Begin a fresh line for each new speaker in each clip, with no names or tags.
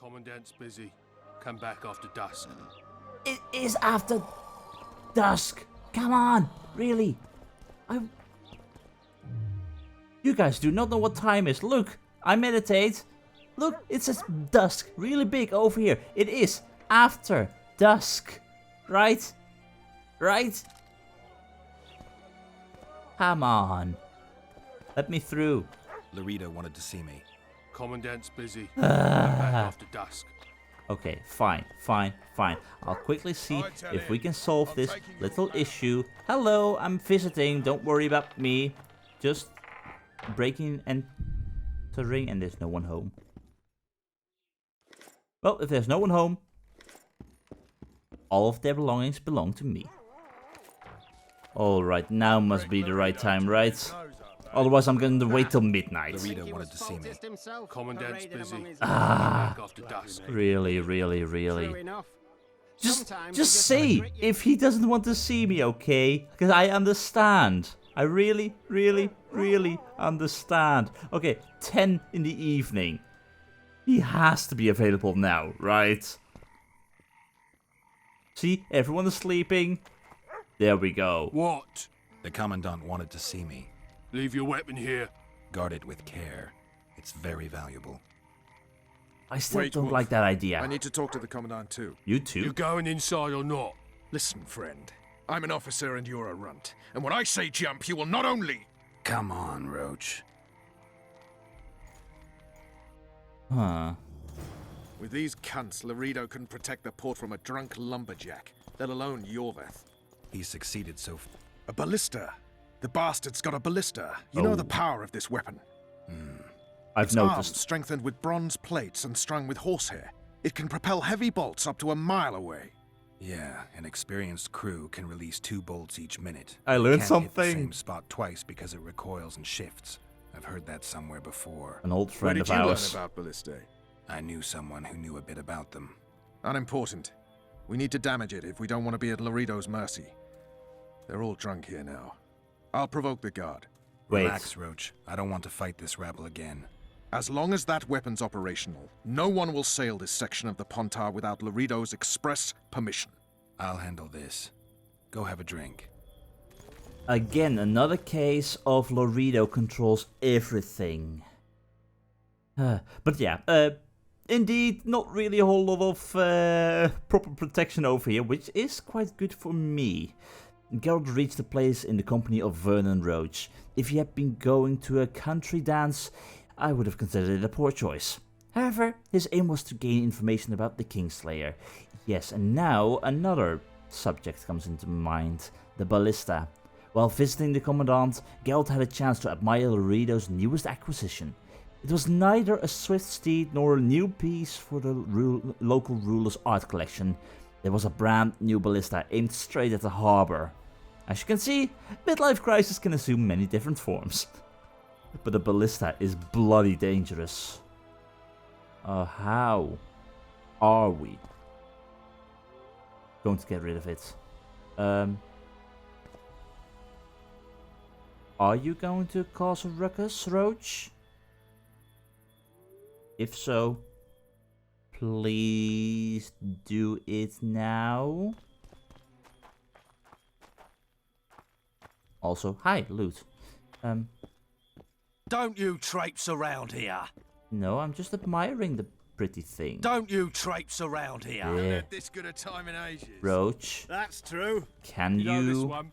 Commandant's busy. Come back after dusk.
It is after dusk. Come on, really? You guys do not know what time is. Look, I meditate. Look, it says dusk really big over here. It is after dusk. Right? Right? Come on. Let me through.
Loredo wanted to see me.
Commandant's busy. Come back after dusk.
Okay, fine. I'll quickly see if we can solve this little issue. Hello, I'm visiting. Don't worry about me. Just breaking and entering, and there's no one home. Well, if there's no one home, all of their belongings belong to me. Alright, now must be the right time, right? Otherwise I'm going to wait till midnight.
Loredo wanted to see me.
Commandant's busy. Come back after dusk.
Really. Just say if he doesn't want to see me, okay? Because I understand. I really understand. Okay, 10 in the evening. He has to be available now, right? See, everyone is sleeping. There we go.
What?
The Commandant wanted to see me.
Leave your weapon here.
Guard it with care. It's very valuable.
I still don't
Wolf.
like that idea.
I need to talk to the Commandant too.
You too?
You going inside or not?
Listen, friend. I'm an officer and you're a runt. And when I say jump, you will not only...
Come on, Roche.
Huh.
With these cunts, Loredo couldn't protect the port from a drunk lumberjack, let alone Yorveth.
He succeeded so
A ballista. The bastard's got a ballista. You know the power of this weapon.
I've
Its arms
noticed.
strengthened with bronze plates and strung with horsehair. It can propel heavy bolts up to a mile away.
Yeah, an experienced crew can release 2 bolts each minute.
I learned
Can't hit the
something.
same spot twice because it recoils and shifts. I've heard that somewhere before.
An old
Where
friend
did
of
you
ours.
learn about ballistae?
I knew someone who knew a bit about them.
Unimportant. We need to damage it if we don't want to be at Loredo's mercy. They're all drunk here now. I'll provoke the guard.
Wait.
Relax, Roche. I don't want to fight this rabble again.
As long as that weapon's operational, no one will sail this section of the Pontar without Loredo's express permission.
I'll handle this. Go have a drink.
Again, another case of Loredo controls everything. But yeah, indeed, not really a whole lot of proper protection over here, which is quite good for me. Geralt reached the place in the company of Vernon Roche. If he had been going to a country dance, I would have considered it a poor choice. However, his aim was to gain information about the Kingslayer. Yes, and now another subject comes into mind, the Ballista. While visiting the Commandant, Geralt had a chance to admire Loredo's newest acquisition. It was neither a swift steed nor a new piece for the local ruler's art collection. There was a brand new ballista aimed straight at the harbor. As you can see, midlife crisis can assume many different forms. But a ballista is bloody dangerous. How are we going to get rid of it? Are you going to cause a ruckus, Roche? If so, please do it now. Also, hi, loot.
Don't you traipse around here.
No, I'm just admiring the pretty thing.
Don't you traipse around here.
Yeah.
This good a time in ages.
Roche,
That's true.
can
You know this
you...
one.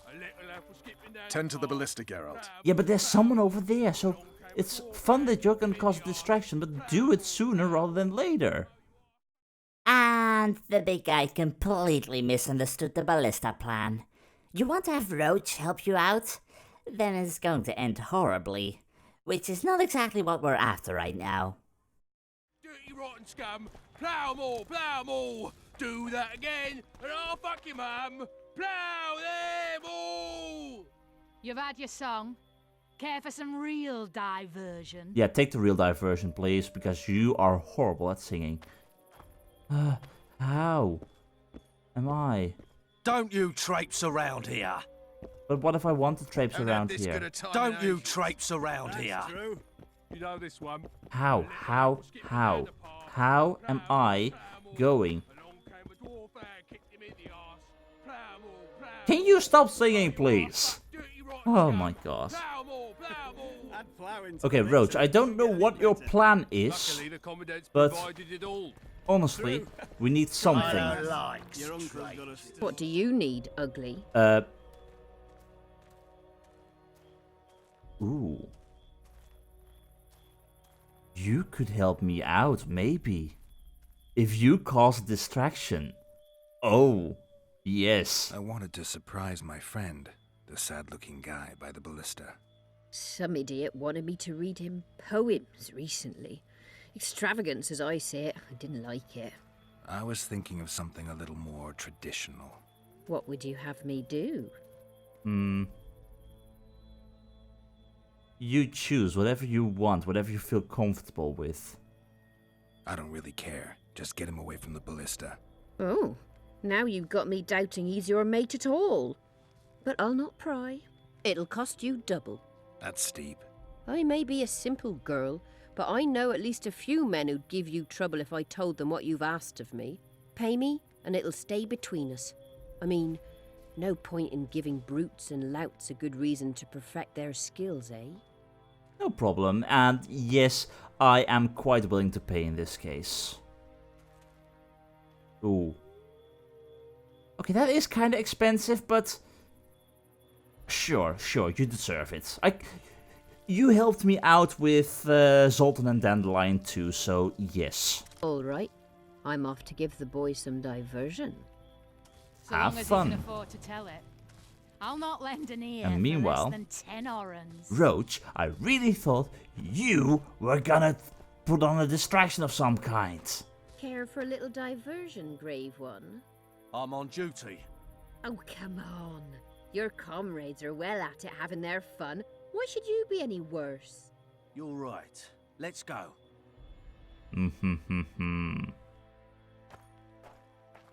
A little lad was skipping down
Tend to the
path.
ballista, Geralt.
Yeah, but there's someone over there, so it's fun that you're gonna cause a distraction, but do it sooner rather than later.
And the big guy completely misunderstood the ballista plan. You want to have Roche help you out? Then it's going to end horribly. Which is not exactly what we're after right now.
Dirty rotten scum. Plough 'em all, plough 'em all. Do that again, and I'll fuck your mum. Plough them all.
You've had your song. Care for some real diversion?
Yeah, take the real diversion, please, because you are horrible at singing. How am I?
Don't you traipse around here.
But what if I want to traipse around here?
Don't you traipse around here.
True. You know this one.
How? How am I going?
Along came a dwarf and kicked him in the arse. Plough more, plough
Can you stop singing, please?
dirty rotten
Oh
scum.
my god.
Plough more, plough more.
Okay, Roach, I don't know what your plan is,
Luckily, the commandant's
but
provided it all.
honestly, we need something.
What do you need, ugly?
Ooh. You could help me out, maybe. If you cause a distraction. Oh, yes.
I wanted to surprise my friend, the sad-looking guy by the ballista.
Some idiot wanted me to read him poems recently. Extravagance, as I say it. I didn't like it.
I was thinking of something a little more traditional.
What would you have me do?
You choose whatever you want, whatever you feel comfortable with.
I don't really care. Just get him away from the ballista.
Oh, now you've got me doubting he's your mate at all. But I'll not pry. It'll cost you double.
That's steep.
I may be a simple girl, but I know at least a few men who'd give you trouble if I told them what you've asked of me. Pay me, and it'll stay between us. I mean, no point in giving brutes and louts a good reason to perfect their skills, eh?
No problem, and yes, I am quite willing to pay in this case. Ooh. Okay, that is kinda expensive, but... Sure, you deserve it. You helped me out with Zoltan and Dandelion too, so yes.
All right. I'm off to give the boys some diversion.
So
Have
long as
fun.
you can afford to tell it. I'll not lend an ear
And meanwhile,
for less than 10 orens.
Roach, I really thought you were gonna put on a distraction of some kind.
Care for a little diversion, Grave One?
I'm on duty.
Oh, come on. Your comrades are well at it having their fun. Why should you be any worse?
You're right. Let's go.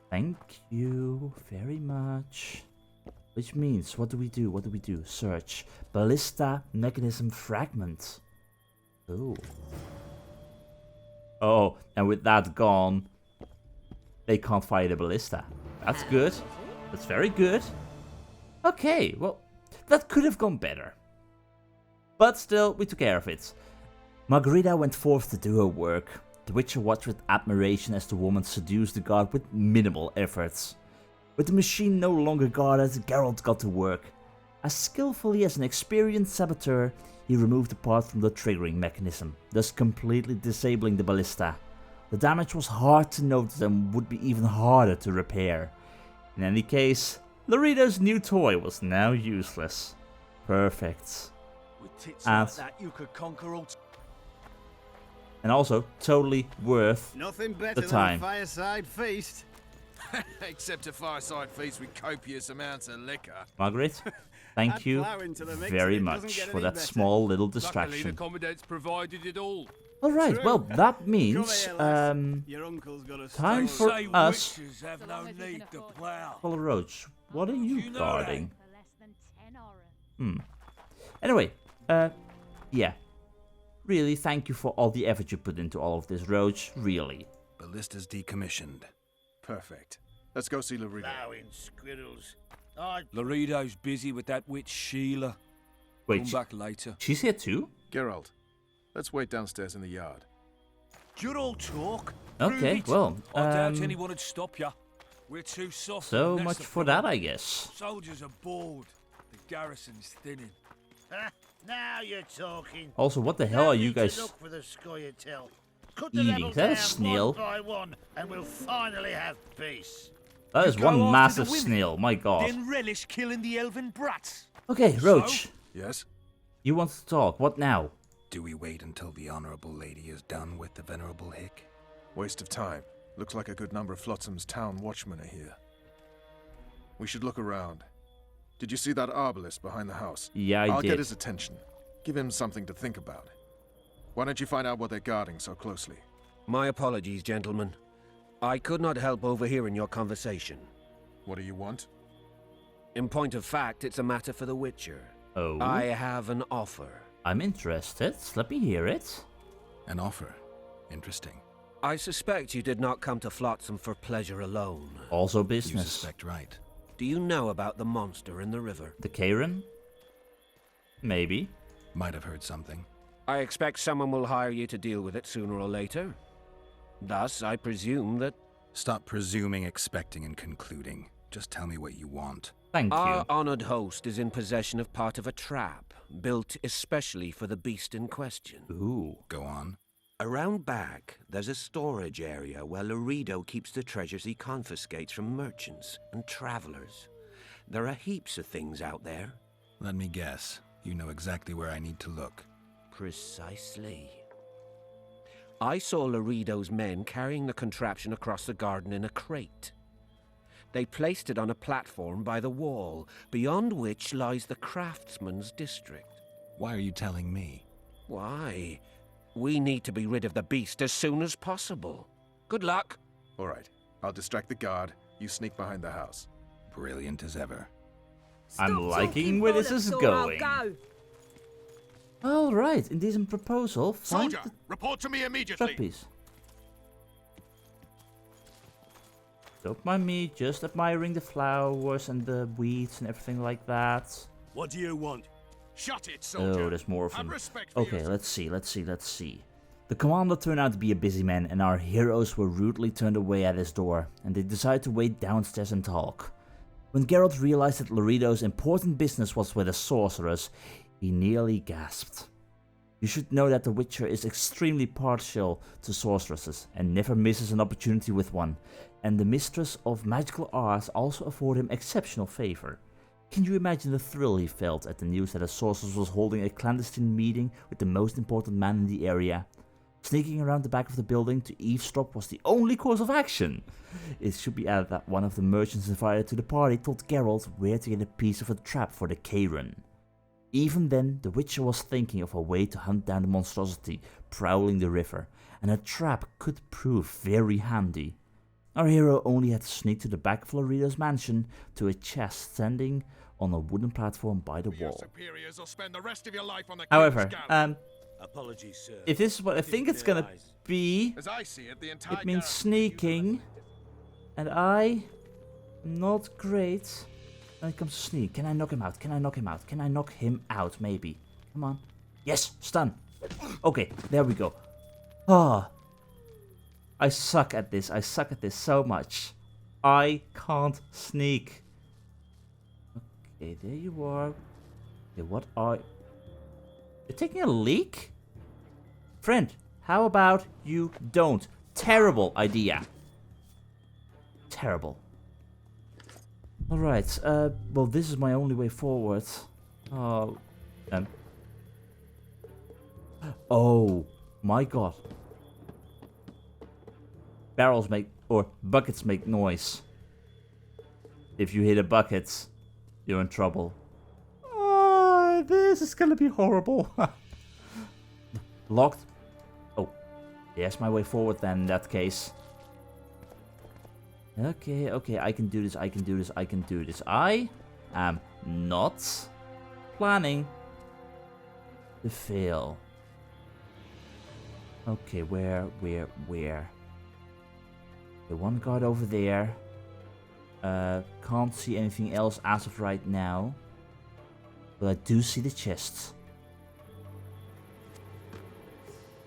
Thank you very much. Which means, what do we do? What do we do? Search. Ballista mechanism fragment. Oh. Oh, and with that gone, they can't fire the ballista. That's good. That's very good. Okay, well, that could have gone better. But still, we took care of it. Margarita went forth to do her work. The Witcher watched with admiration as the woman seduced the guard with minimal efforts. With the machine no longer guarded, Geralt got to work. As skillfully as an experienced saboteur, he removed the part from the triggering mechanism, thus completely disabling the ballista. The damage was hard to notice and would be even harder to repair. In any case, Loredo's new toy was now useless. Perfect.
With tits
And-
like that, you could conquer all...
And also, totally worth
Nothing better
the time.
than a fireside feast.
Except a fireside feast with copious amounts of liquor.
Margaret, thank
Add
you
flour into the mix
very
and it doesn't
much
get
for
any
that
better.
small little
Luckily, the
distraction.
commandant's provided it all.
Alright, well, that means,
Come here, lass. Your uncle's got a
time
stone.
for
Say
us.
witches have
So
no
long as you can
need to
afford to
plough.
Well, Roach, what are you
You know
guarding?
For less than 10 orens.
Anyway, yeah. Really, thank you for all the effort you put into all of this, Roach. Really.
Ballista's decommissioned.
Perfect. Let's go see Loredo.
Plowing squiddles. I
Loredo's busy with that witch Sheila.
Wait,
Come back later.
she's here too?
Geralt, let's wait downstairs in the yard.
You're all talk.
Okay,
Prove it.
well,
I doubt anyone would stop you. We're too soft.
so
and
much
that's the
for that,
problem.
I guess.
Soldiers are bored. The garrison's thinning.
now you're talking.
Also, what the
No
hell are you
need to
guys
look for the scoia'tael. Cut the
eating?
level
Is that a
down
snail?
one by one, and we'll finally have peace.
That is
go
one
after
massive
the women,
snail, my god.
Then relish killing the elven brats.
Okay, Roach,
Yes?
you want to talk. What now?
Do we wait until the honorable lady is done with the venerable hick?
Waste of time. Looks like a good number of Flotsam's town watchmen are here. We should look around. Did you see that arbalist behind the house?
Yeah,
I'll
I
get
did.
his attention. Give him something to think about. Why don't you find out what they're guarding so closely?
My apologies, gentlemen. I could not help overhearing your conversation.
What do you want?
In point of fact, it's a matter for the Witcher.
Oh,
I have an offer.
I'm interested. Let me hear it.
An offer. Interesting.
I suspect you did not come to Flotsam for pleasure alone.
Also
You
business.
suspect right.
Do you know about the monster in the river?
The Karen? Maybe.
Might have heard something.
I expect someone will hire you to deal with it sooner or later. Thus, I presume that
Stop presuming, expecting, and concluding. Just tell me what you want.
Thank
our
you.
honored host is in possession of part of a trap, built especially for the beast in question.
Ooh.
Go on.
Around back, there's a storage area where Loredo keeps the treasures he confiscates from merchants and travelers. There are heaps of things out there.
Let me guess. You know exactly where I need to look.
Precisely. I saw Loredo's men carrying the contraption across the garden in a crate. They placed it on a platform by the wall, beyond which lies the craftsman's district.
Why are you telling me?
Why? We need to be rid of the beast as soon as possible. Good luck.
All right. I'll distract the guard. You sneak behind the house.
Brilliant as ever.
I'm liking where this is going. Alright, indecent proposal. Find
Soldier,
the
report to me
truck
immediately.
piece. Don't mind me, just admiring the flowers and the weeds and everything like that.
What do you want?
Shut it, soldier.
Oh, there's more of
Have
them.
respect for
Okay,
yourself.
let's see. The commander turned out to be a busy man, and our heroes were rudely turned away at his door, and they decided to wait downstairs and talk. When Geralt realized that Loredo's important business was with a sorceress, he nearly gasped. You should know that the Witcher is extremely partial to sorceresses, and never misses an opportunity with one, and the mistress of magical arts also afford him exceptional favor. Can you imagine the thrill he felt at the news that a sorceress was holding a clandestine meeting with the most important man in the area? Sneaking around the back of the building to eavesdrop was the only course of action. It should be added that one of the merchants invited to the party told Geralt where to get a piece of a trap for the Karen. Even then, the Witcher was thinking of a way to hunt down the monstrosity prowling the river, and a trap could prove very handy. Our hero only had to sneak to the back of Loredo's mansion to a chest standing on a wooden platform by the
Your
wall.
superiors will spend the rest of your life on the
However,
king's gallery.
Apologies, sir.
if this is what I think it's gonna be,
As I see it, the entire
it means
garrison
sneaking, and I am not great when it comes to sneak. Can I knock him out? Can I knock him out? Can I knock him out? Maybe. Come on. Yes, stun. Okay, there we go. Ah, I suck at this. I suck at this so much. I can't sneak. Okay, there you are. Okay, what are... You're taking a leak? Friend, how about you don't? Terrible idea. Terrible. Alright, well, this is my only way forward. Oh, oh my god. Barrels make, or buckets make noise. If you hit a bucket, you're in trouble. Oh, this is gonna be horrible. Locked. Oh, there's my way forward then in that case. Okay, I can do this, I can do this, I can do this. I am not planning to fail. Okay, where? The one guard over there. Can't see anything else as of right now. But I do see the chests.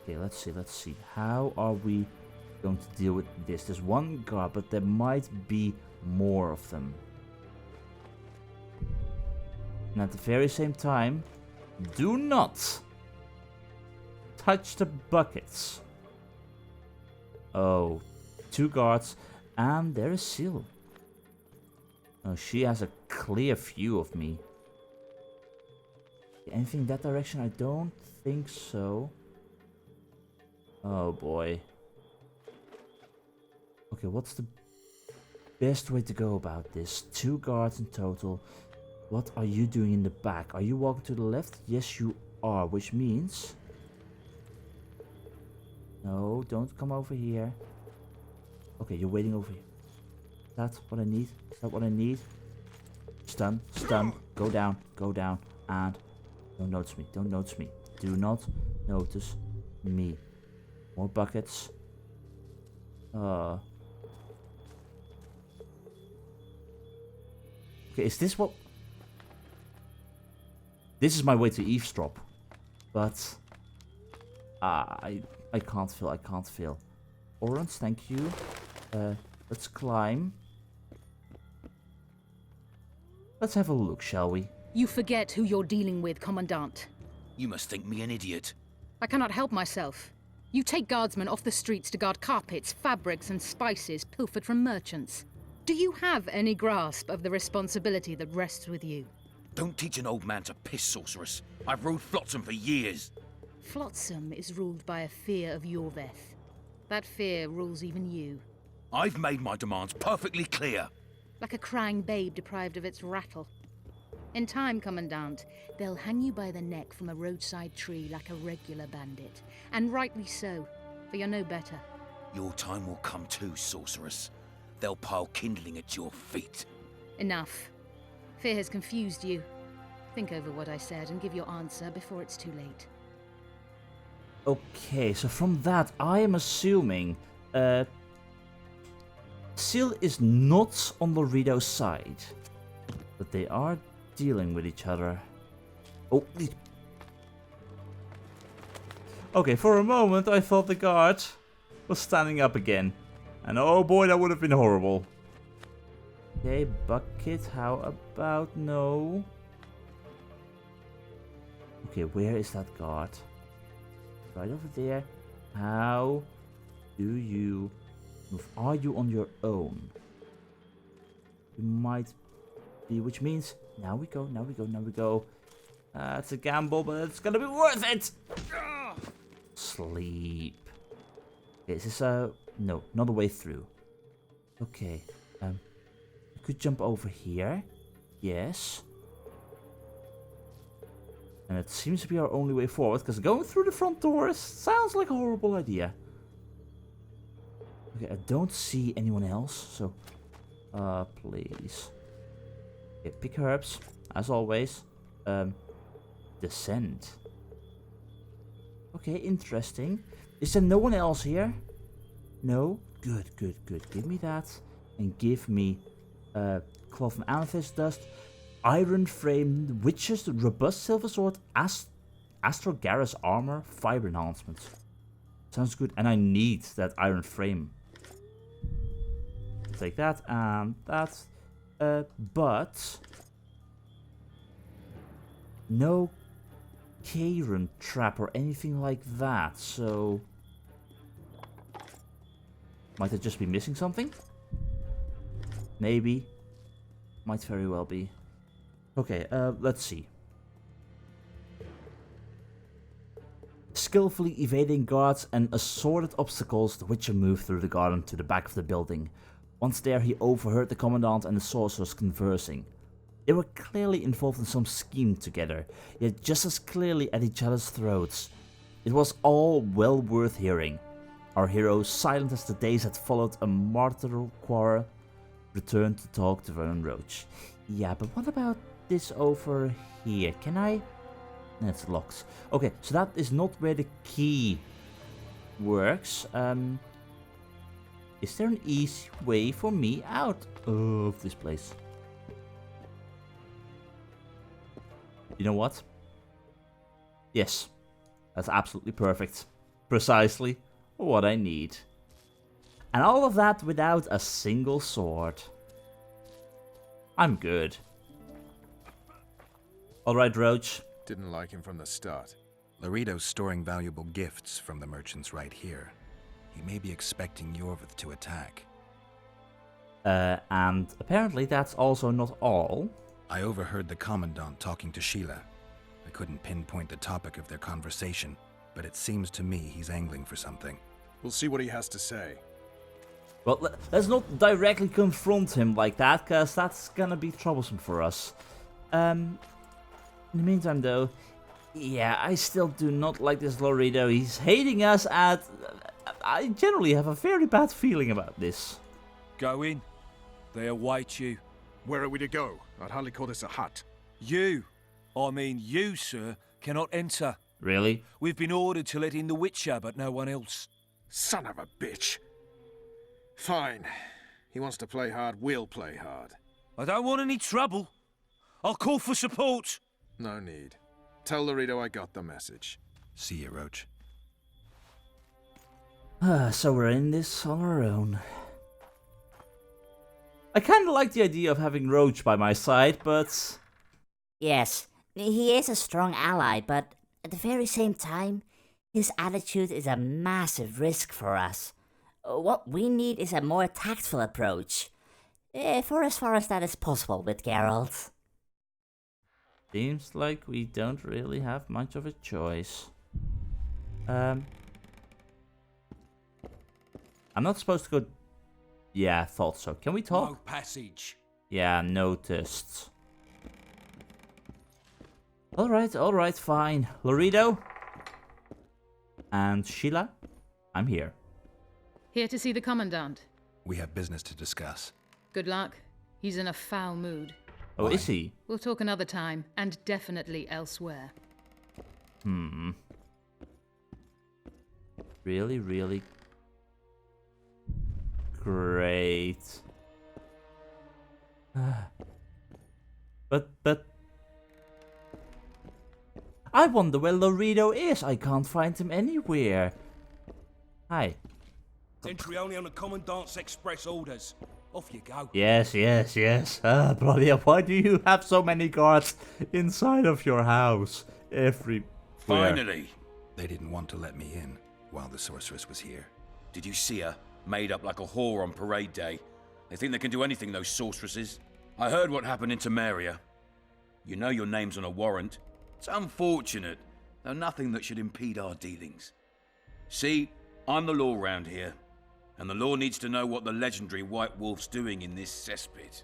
Okay, let's see. How are we going to deal with this? There's one guard, but there might be more of them. And at the very same time, do not touch the buckets. Oh, 2 guards, and there is Seal. Oh, she has a clear view of me. Anything in that direction? I don't think so. Oh boy. Okay, what's the best way to go about this? 2 guards in total. What are you doing in the back? Are you walking to the left? Yes, you are, which means... No, don't come over here. Okay, you're waiting over here. That's what I need. Is that what I need? Stun, go down, and don't notice me, Do not notice me. More buckets. Okay, is this what... This is my way to eavesdrop. But... I can't feel. Orange, thank you. Let's climb. Let's have a look, shall we?
You forget who you're dealing with, Commandant.
You must think me an idiot.
I cannot help myself. You take guardsmen off the streets to guard carpets, fabrics, and spices pilfered from merchants. Do you have any grasp of the responsibility that rests with you?
Don't teach an old man to piss, sorceress. I've ruled Flotsam for years.
Flotsam is ruled by a fear of Yorveth. That fear rules even you.
I've made my demands perfectly clear.
Like a crying babe deprived of its rattle. In time, Commandant, they'll hang you by the neck from a roadside tree like a regular bandit. And rightly so, for you're no better.
Your time will come too, sorceress. They'll pile kindling at your feet.
Enough. Fear has confused you. Think over what I said and give your answer before it's too late.
Okay, so from that, I am assuming... Seal is not on Loredo's side. But they are dealing with each other. Oh. Okay, for a moment I thought the guard was standing up again. And oh boy, that would have been horrible. Okay, bucket, how about no? Okay, where is that guard? Right over there. How do you move? Are you on your own? You might be, which means now we go. It's a gamble, but it's gonna be worth it. Sleep. Okay, is this no, not a way through. Okay, I could jump over here. Yes. And it seems to be our only way forward, because going through the front doors sounds like a horrible idea. Okay, I don't see anyone else, so... please. Okay, pick herbs, as always. Descent. Okay, interesting. Is there no one else here? No? Good. Give me that. And give me cloth and amethyst dust. Iron frame, witches, robust silver sword, Astrogarus armor, fiber enhancement. Sounds good, and I need that iron frame. Take that and that. But no Karen trap or anything like that, so might I just be missing something? Maybe. Might very well be. Okay, let's see. Skillfully evading guards and assorted obstacles, the Witcher moved through the garden to the back of the building. Once there, he overheard the Commandant and the sorcerers conversing. They were clearly involved in some scheme together, yet just as clearly at each other's throats. It was all well worth hearing. Our hero, silent as the days had followed a martial quarrel, returned to talk to Vernon Roche. Yeah, but what about this over here? Can I? It's locked. Okay, so that is not where the key works. Is there an easy way for me out of this place? You know what? Yes, that's absolutely perfect. Precisely what I need. And all of that without a single sword. I'm good. Alright, Roche.
Didn't like him from the start.
Loredo's storing valuable gifts from the merchants right here. He may be expecting Yorvith to attack.
And apparently that's also not all.
I overheard the Commandant talking to Sheila. I couldn't pinpoint the topic of their conversation, but it seems to me he's angling for something.
We'll see what he has to say.
Well, let's not directly confront him like that, because that's gonna be troublesome for us. In the meantime, though, yeah, I still do not like this Loredo. He's hating us, and I generally have a very bad feeling about this.
Go in. They await you.
Where are we to go? I'd hardly call this a hut.
You, sir, cannot enter.
Really?
We've been ordered to let in the Witcher, but no one else.
Son of a bitch! Fine. He wants to play hard, we'll play hard.
I don't want any trouble. I'll call for support.
No need. Tell Loredo I got the message.
See you, Roche.
So we're in this on our own. I kinda like the idea of having Roche by my side, but...
Yes, he is a strong ally, but at the very same time, his attitude is a massive risk for us. What we need is a more tactful approach, for as far as that is possible with Geralt.
Seems like we don't really have much of a choice. I'm not supposed to go... Yeah, thought so. Can we talk?
No passage.
Yeah, noticed. Alright, fine. Loredo? And Sheila? I'm here.
Here to see the Commandant.
We have business to discuss.
Good luck. He's in a foul mood.
Oh, is he?
We'll talk another time, and definitely elsewhere.
Really, really great. But I wonder where Loredo is. I can't find him anywhere. Hi.
Entry only on the Commandant's express orders. Off you go.
Yes. Bloody hell, why do you have so many guards inside of your house? Everywhere.
Finally.
They didn't want to let me in while the sorceress was here.
Did you see her? Made up like a whore on parade day. They think they can do anything, those sorceresses. I heard what happened in Temeria. You know your name's on a warrant. It's unfortunate, though nothing that should impede our dealings. See, I'm the law round here, and the law needs to know what the legendary White Wolf's doing in this cesspit.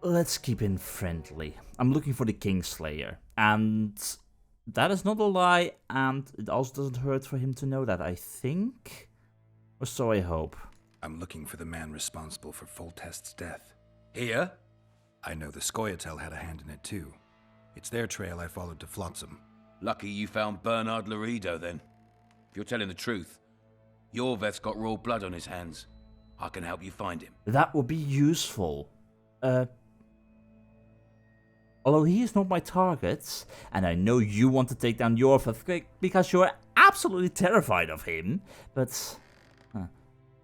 Let's keep it friendly. I'm looking for the Kingslayer, and that is not a lie, and it also doesn't hurt for him to know that, I think. Or so I hope.
I'm looking for the man responsible for Foltest's death.
Here?
I know the Scoia'tael had a hand in it too. It's their trail I followed to Flotsam.
Lucky you found Bernard Loredo, then. If you're telling the truth, Yorveth's got royal blood on his hands. I can help you find him.
That would be useful. Although he is not my target, and I know you want to take down Yorveth because you're absolutely terrified of him, but...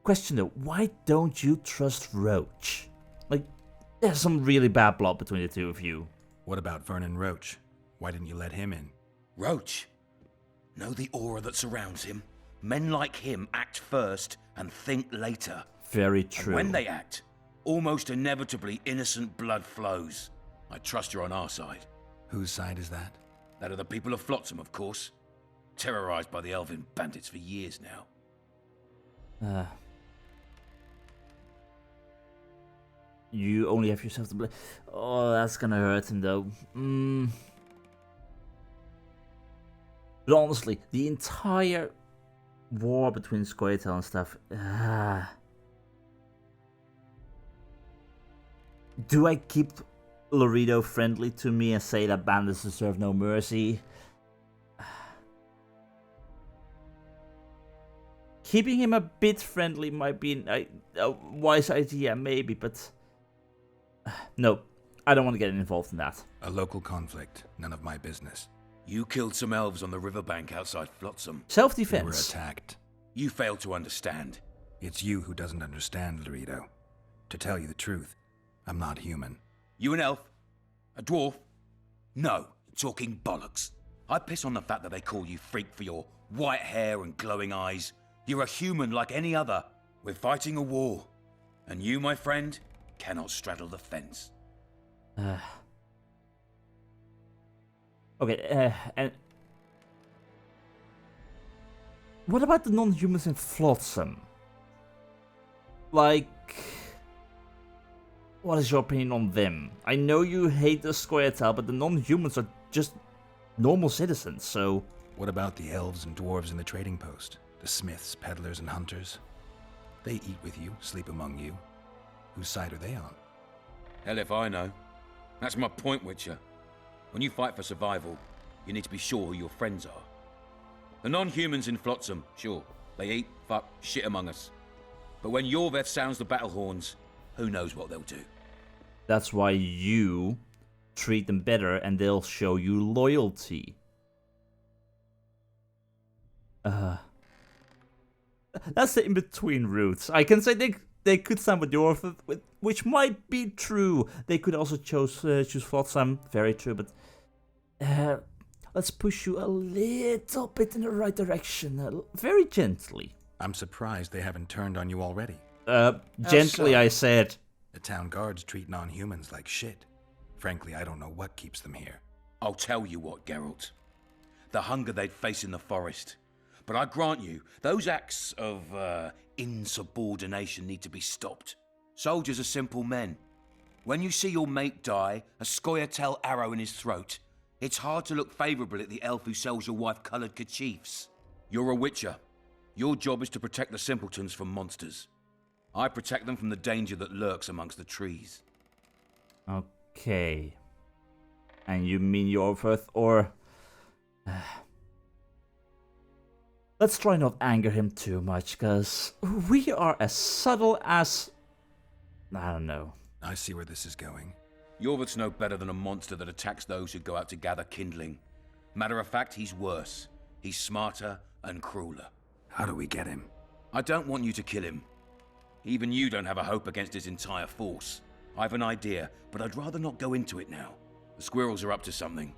Question though, why don't you trust Roche? Like, there's some really bad blood between the two of you.
What about Vernon Roche? Why didn't you let him in?
Roche? Know the aura that surrounds him? Men like him act first and think later.
Very true.
And when they act, almost inevitably innocent blood flows. I trust you're on our side.
Whose side is that?
That of the people of Flotsam, of course. Terrorized by the elven bandits for years now.
You only have yourself to blame. Oh, that's gonna hurt him though. But honestly, the entire war between Scoia'tael and stuff. Do I keep Loredo friendly to me and say that bandits deserve no mercy? Keeping him a bit friendly might be a wise idea, maybe, but... No, I don't want to get involved in that.
A local conflict, none of my business.
You killed some elves on the riverbank outside Flotsam.
Self-defense.
We were attacked.
You failed to understand.
It's you who doesn't understand, Loredo. To tell you the truth, I'm not human.
You an elf? A dwarf? No, talking bollocks. I piss on the fact that they call you freak for your white hair and glowing eyes. You're a human like any other. We're fighting a war. And you, my friend, cannot straddle the fence.
Okay, and... What about the non-humans in Flotsam? Like... What is your opinion on them? I know you hate the Scoia'tael, but the non-humans are just normal citizens, so...
What about the elves and dwarves in the trading post? The smiths, peddlers, and hunters? They eat with you, sleep among you. Whose side are they on?
Hell if I know. That's my point, Witcher. When you fight for survival, you need to be sure who your friends are. The non-humans in Flotsam, sure, they eat, fuck, shit among us. But when Yorveth sounds the battle horns, who knows what they'll do.
That's why you treat them better and they'll show you loyalty. That's the in-between route. I can say they could stand with Yorveth, which might be true. They could also choose Flotsam, very true, but let's push you a little bit in the right direction, very gently.
I'm surprised they haven't turned on you already.
Gently, I said.
The town guards treat non-humans like shit. Frankly, I don't know what keeps them here.
I'll tell you what, Geralt. The hunger they'd face in the forest. But I grant you, those acts of insubordination need to be stopped. Soldiers are simple men. When you see your mate die, a Scoia'tael arrow in his throat, it's hard to look favourably at the elf who sells your wife coloured kerchiefs. You're a witcher. Your job is to protect the simpletons from monsters. I protect them from the danger that lurks amongst the trees.
Okay. And you mean Yorveth, or... Let's try not anger him too much, because we are as subtle as... I don't know.
I see where this is going.
Yorveth's no better than a monster that attacks those who go out to gather kindling. Matter of fact, he's worse. He's smarter and crueler.
How do we get him?
I don't want you to kill him. Even you don't have a hope against his entire force. I've an idea, but I'd rather not go into it now. The squirrels are up to something.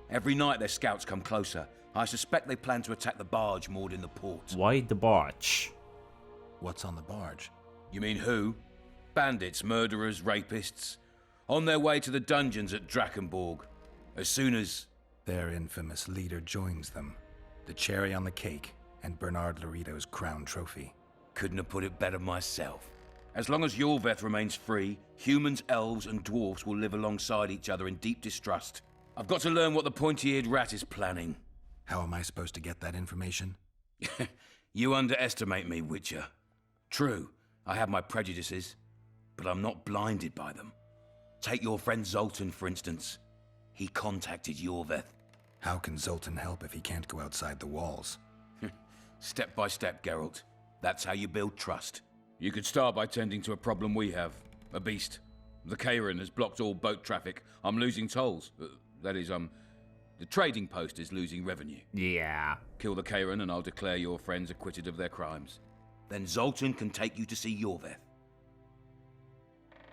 Every night their scouts come closer. I suspect they plan to attack the barge moored in the port.
Why the barge?
What's on the barge?
You mean who? Bandits, murderers, rapists. On their way to the dungeons at Drakenborg. As soon as...
Their infamous leader joins them. The cherry on the cake, and Bernard Loredo's crown trophy.
Couldn't have put it better myself. As long as Yorveth remains free, humans, elves, and dwarves will live alongside each other in deep distrust. I've got to learn what the pointy-eared rat is planning.
How am I supposed to get that information?
You underestimate me, Witcher. True, I have my prejudices, but I'm not blinded by them. Take your friend Zoltan, for instance. He contacted Yorveth.
How can Zoltan help if he can't go outside the walls?
Step by step, Geralt. That's how you build trust. You could start by tending to a problem we have. A beast. The Kairan has blocked all boat traffic. I'm losing tolls. That is, the trading post is losing revenue.
Yeah.
Kill the Kairan and I'll declare your friends acquitted of their crimes. Then Zoltan can take you to see Yorveth.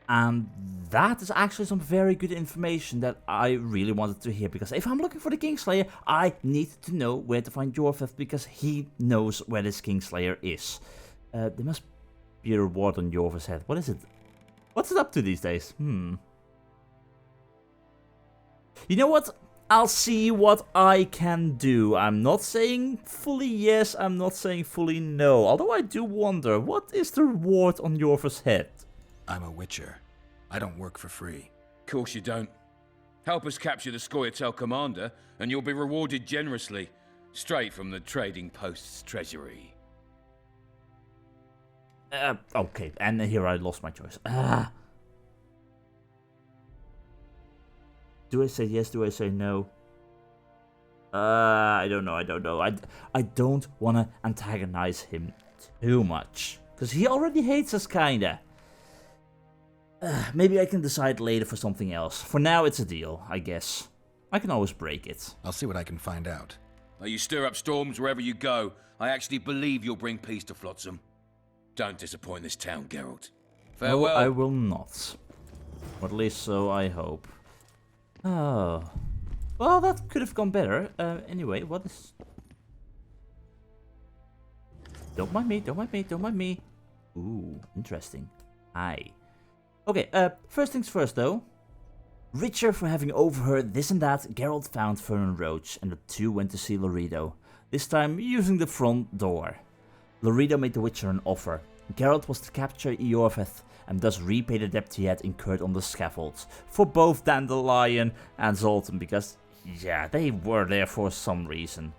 And that is actually some very good information that I really wanted to hear, because if I'm looking for the Kingslayer, I need to know where to find Yorveth, because he knows where this Kingslayer is. There must be a reward on Yorveth's head. What is it? What's it up to these days? You know what? I'll see what I can do. I'm not saying fully yes, I'm not saying fully no. Although I do wonder, what is the reward on Yorveth's head?
I'm a witcher. I don't work for free.
Course you don't. Help us capture the Scoia'tael commander, and you'll be rewarded generously. Straight from the trading post's treasury.
Okay, and here I lost my choice. Do I say yes? Do I say no? I don't know. I don't want to antagonize him too much, because he already hates us, kinda. Maybe I can decide later for something else. For now, it's a deal, I guess. I can always break it.
I'll see what I can find out.
You stir up storms wherever you go. I actually believe you'll bring peace to Flotsam. Don't disappoint this town, Geralt. Farewell.
No, I will not. Or at least so I hope. Oh. Well, that could have gone better. Anyway, what is... Don't mind me. Ooh, interesting. Aye. Okay, first things first though. Richer for having overheard this and that, Geralt found Vernon Roche, and the two went to see Loredo, this time using the front door. Loredo made the Witcher an offer. Geralt was to capture Yorveth, and thus repay the debt he had incurred on the scaffolds, for both Dandelion and Zoltan, because, yeah, they were there for some reason.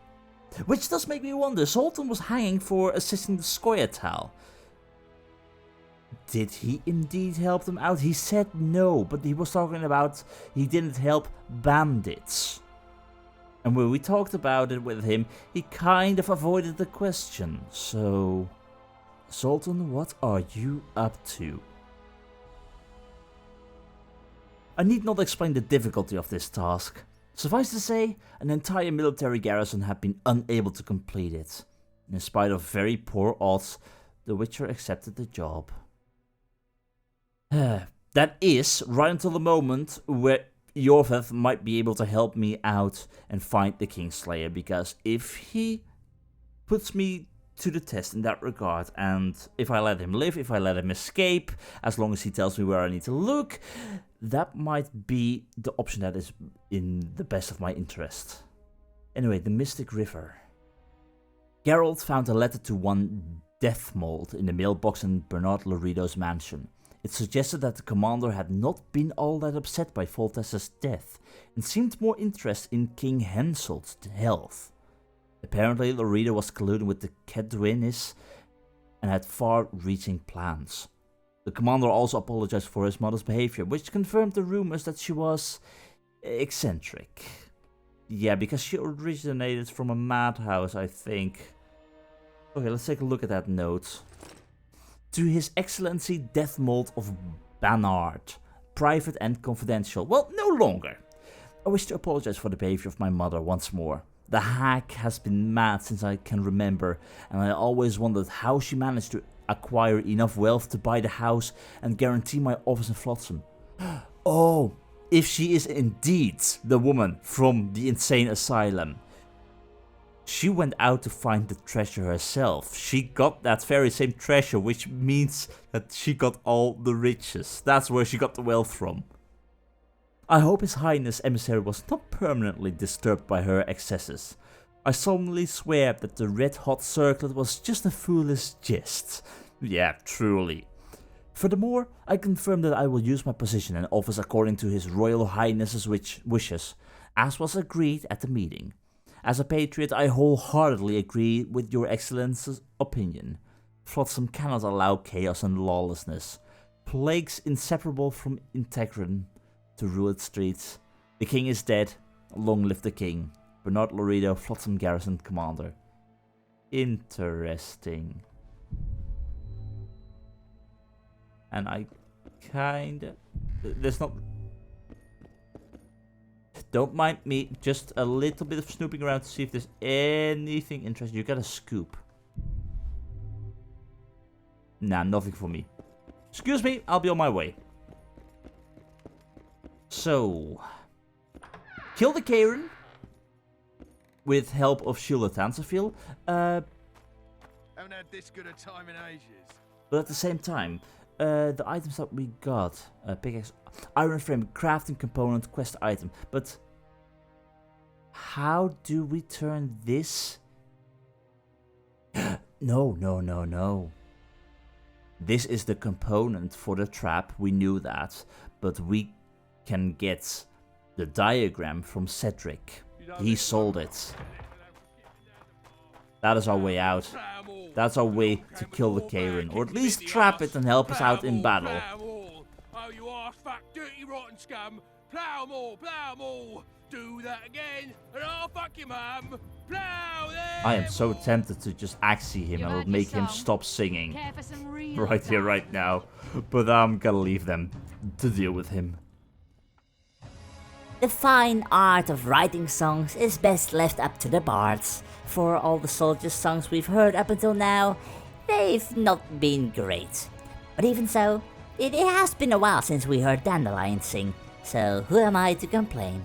Which does make me wonder, Zoltan was hanging for assisting the Scoia'tael. Did he indeed help them out? He said no, but he was talking about he didn't help bandits. And when we talked about it with him, he kind of avoided the question. So, Sultan, what are you up to? I need not explain the difficulty of this task. Suffice to say, an entire military garrison had been unable to complete it. In spite of very poor odds, the Witcher accepted the job. That is, right until the moment where Yorveth might be able to help me out and find the Kingslayer, because if he puts me to the test in that regard, and if I let him live, if I let him escape, as long as he tells me where I need to look, that might be the option that is in the best of my interest. Anyway, the Mystic River. Geralt found a letter to one Deathmold in the mailbox in Bernard Loredo's mansion. It suggested that the commander had not been all that upset by Foltest's death, and seemed more interested in King Henselt's health. Apparently, Loredo was colluding with the Kedwinis and had far-reaching plans. The commander also apologized for his mother's behavior, which confirmed the rumors that she was eccentric. Yeah, because she originated from a madhouse, I think. Okay, let's take a look at that note. To His Excellency Deathmold of Banard, private and confidential. Well, no longer. I wish to apologize for the behavior of my mother once more. The hag has been mad since I can remember, and I always wondered how she managed to acquire enough wealth to buy the house and guarantee my office in Flotsam. Oh, if she is indeed the woman from the insane asylum. She went out to find the treasure herself. She got that very same treasure, which means that she got all the riches. That's where she got the wealth from. I hope His Highness' emissary was not permanently disturbed by her excesses. I solemnly swear that the red-hot circlet was just a foolish jest. Yeah, truly. Furthermore, I confirm that I will use my position and office according to His Royal Highness's wishes, as was agreed at the meeting. As a patriot, I wholeheartedly agree with Your Excellency's opinion. Flotsam cannot allow chaos and lawlessness, plagues inseparable from Integrin, to rule its streets. The king is dead. Long live the king. Bernard Loredo, Flotsam Garrison Commander. Interesting. And I kinda... There's not... Don't mind me, just a little bit of snooping around to see if there's anything interesting. You got a scoop. Nah, nothing for me. Excuse me, I'll be on my way. So, kill the Karen with help of Sheila Tansafil.
Haven't had this good a time in ages.
But at the same time, the items that we got, pickaxe, iron frame, crafting component, quest item. But how do we turn this? No. This is the component for the trap. We knew that, but we can get the diagram from Cedric. He sold it. That is our way out. That's our way to kill the Karen, or at least trap it and help us out in battle.
Oh, you arse fuck, dirty rotten scum! Plough 'em all! Do that again, and I'll fuck your mum! Plough them!
I am so tempted to just axie him and make him stop singing. Right here, right now. But I'm gonna leave them to deal with him.
The fine art of writing songs is best left up to the bards. For all the soldiers' songs we've heard up until now, they've not been great. But even so, it has been a while since we heard Dandelion sing, so who am I to complain?